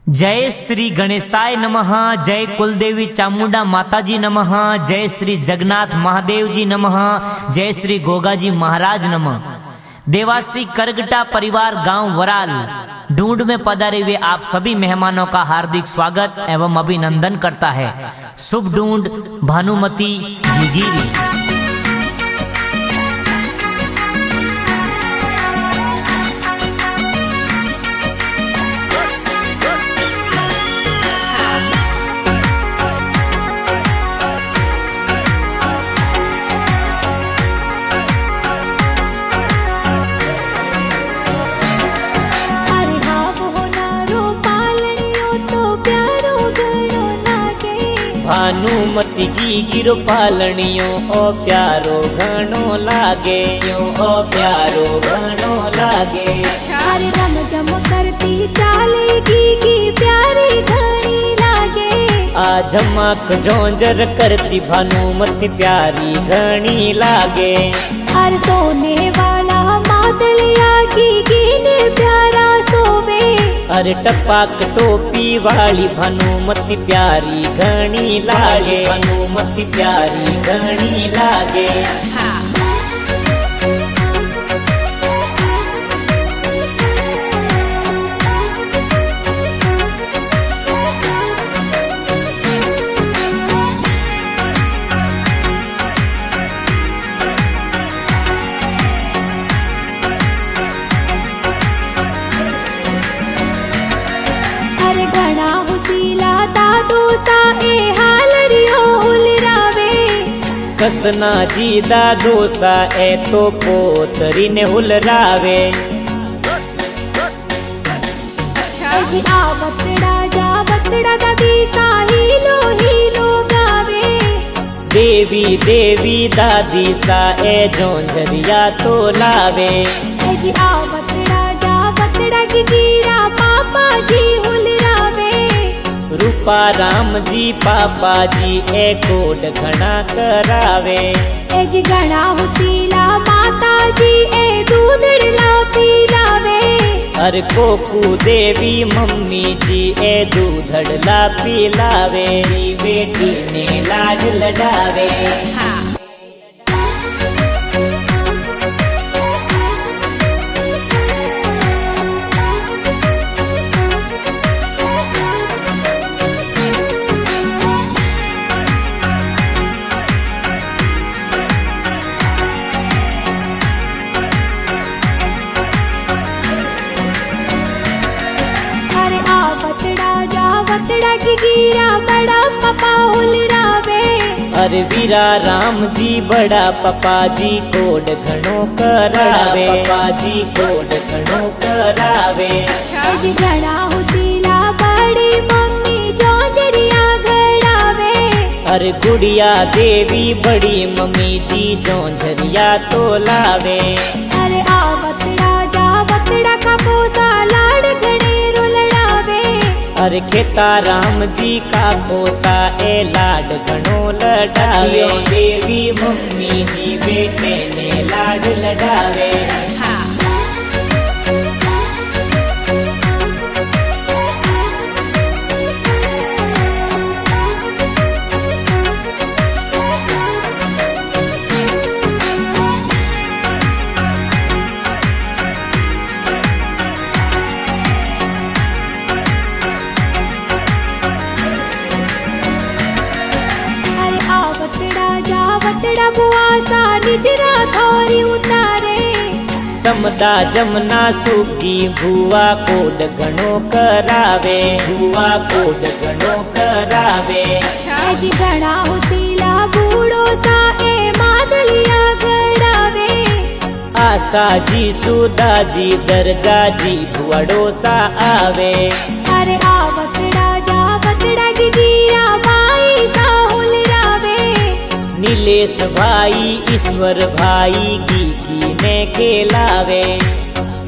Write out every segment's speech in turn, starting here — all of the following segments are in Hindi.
जय श्री गणेशाय नमः। जय कुलदेवी चामुंडा माताजी नमः। जय श्री जगन्नाथ महादेव जी नमः। जय श्री गोगाजी महाराज नमः। देवासी करगटा परिवार गांव वराल ढूंढ में पधारे हुए आप सभी मेहमानों का हार्दिक स्वागत एवं अभिनंदन करता है शुभ ढूंढ भानुमती निगिरी। भानुमती की गिरो पालनियो ओ प्यारो घणो लागे ओ प्यारो घणो लागे। अरे रम जम करती चालेगी की प्यारी घणी लागे। आ झमक जोंजर करती भानुमती प्यारी घणी लागे। अरे सोने वाला मादलिया की ने प्यारा सोवे। अरे टपाक टोपी वाली भानुमती प्यारी घणी लागे। भानुमती प्यारी घणी लागे। अरे घना हुसीला दादू सा ए हालरियो हुलरावे। कसना जी दादो सा ए तो पोतरी ने हुलरावे। जी आवतड़ा जावतड़ा दादी सा हीलो गावे। देवी देवी दादी सा ए जोंझरिया तो लावे। जी आवतड़ा जावतड़ा की गिरा पापा जी हुलरावे। रूपा राम जी पापा जी ए कोड घना करावे। जी घना हुसीला माता जी ए दूधड़ला पिलावे। अरे कोकू देवी मम्मी जी ए दूधड़ला पिलावे। बेटी ने लाड लडावे। अरे आवतड़ा जावतड़ा की गिरा बड़ा पापा हुलरावे। अरे वीरा राम जी बड़ा पापा जी कोड घणो करावे। पापा जी कोड घणो करावे। जी घना हुसीला बड़ी मम्मी जोंजरिया घड़ावे। अरे गुड़िया देवी बड़ी मम्मी जी जोंझरिया तो लावे। अरे आवतड़ा जावतड़ा का कोसा लाड़ घड़े रुलड़ावे। अरे खेता राम जी का कोसा ए लाड घणो लडावे। देवी मम्मी जी बेटे ने लाड लडावे। अरे आवतड़ा जावतड़ा बुआ सा निजरा थोरी उतारे। समदा जमना सूकी भुआ कोड घणो करावे। भुआ कोड घणो करावे। जी घना हुसीला बूढ़ो सा ए मादलिया घड़ावे। आशा जी सुधा जी दरगा जी भुवड़ो सा आवे। अरे आवतड़ा जावतड़ा की गिरा बाई सा हुलरावे। नीलेश भाई ईश्वर भाई गीगी ने खेलावे।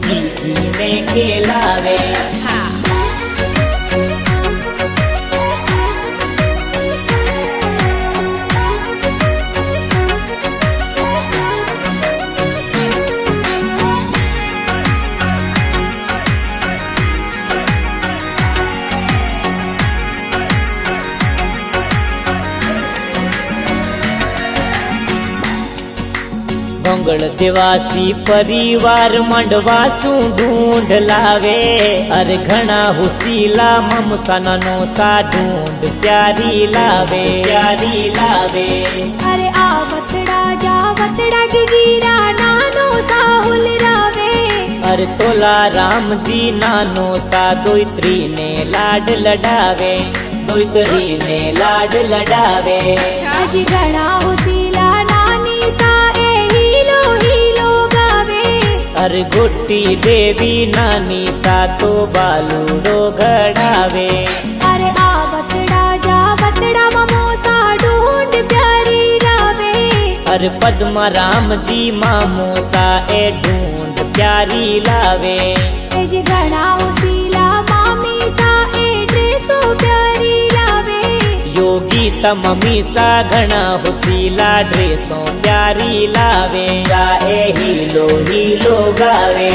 गीगी ने खेलावे। મોગળ દેવાસી પરિવાર માંડવાસું ઢૂંઢ લાવે અરે ઘણા હુસીલા મમસાના નો સા ઢૂંઢ પ્યારી લાવે અરે આ વતડા જા વતડા કે ગીરા નાનો સાહુલ રાવે અરે તોલા રામજી નાનો સા દોઈત્રીને લાડ લડાવે આજી ઘણા હુસીલા નાની સા એ હીલો હીલો ગાવે અરે ગોટી દેવી નાની સા તો બાલુડો ઘડાવે અરે આ વતડા જા વતડા મમોસા ઢૂંઢ પ્યારી લાવે અરે પદ્મા રામજી મામોસા એ ઢૂંઢ પ્યારી લાવે એજી ઘણા હુસીલા મામી સા એ ડ્રેસો પ્યારી લાવે યોગી મમ્મી સા ઘણા હુસીલા ડ્રેસો પ્યારી લાવે એ હીલો હીલો ગાવે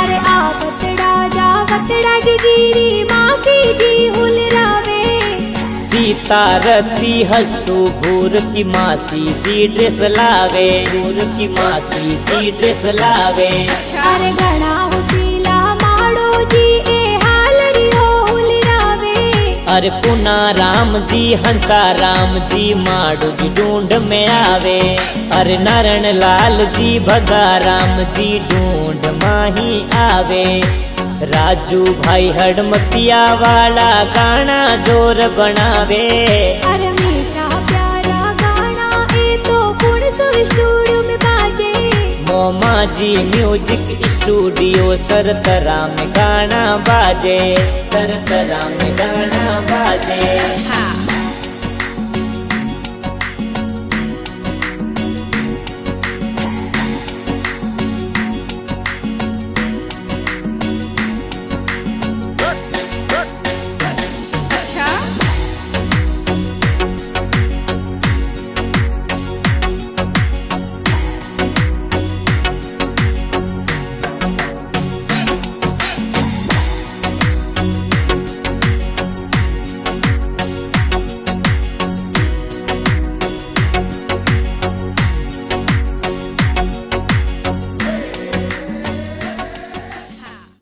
અરે આ વતડા જા વતડા કે ગીરી માસીજી હુલ રાવે सीता रथी हस्तु घूर की मासी जी ड्रेस लावे અરે ઘણા હુસીલા માડોજી એ હાલરીઓ હુલ રાવે अरे पुना राम जी हंसा राम जी माडू जी ढूंढ में आवे अरे नारायण लाल जी भगा राम जी ढूंढ माही आवे राजू भाई हडमतिया वाला गाना जोर बनावे अरे मीठा प्यारा गाना ए तो पुणसो स्टूडियो में बाजे मोमा जी म्यूजिक स्टूडियो सरतरा में गाना बाजे हाँ